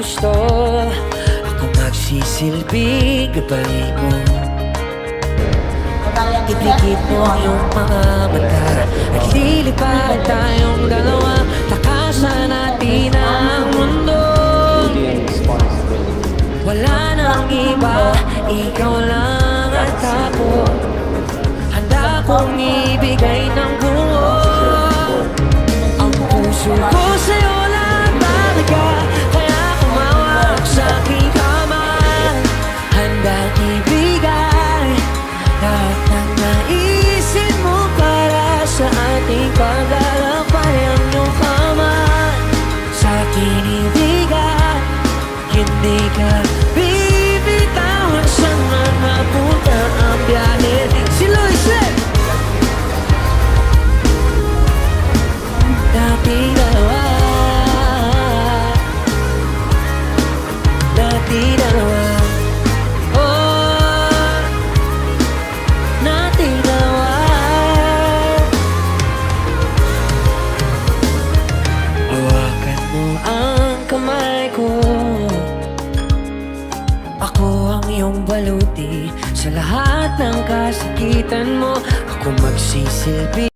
gusto. Ako magsisilbi gabay mo. Ipikit mo ang iyong mga mata at lilipad tayong dalawa. Takasan natin ang mundo. Wala nang iba, ikaw lang at ako. Handa kong ibigay ng buo ang puso ko sa'yo lang talaga. Kaya kumawak sa aking kamay, handang ibigay lahat ng naisin mo para sa ating paglalakbay. Ang iyong kamay sa akin ibigay, hindi ka bibitawan saan man mapunta ang biyahe. Si Luis, dating dalawa, dating dalawa, oh, dating dalawa. Hawakan mo ang kamay ko, ako ang iyong baluti sa lahat ng kasakitan mo. Ako magsisilbi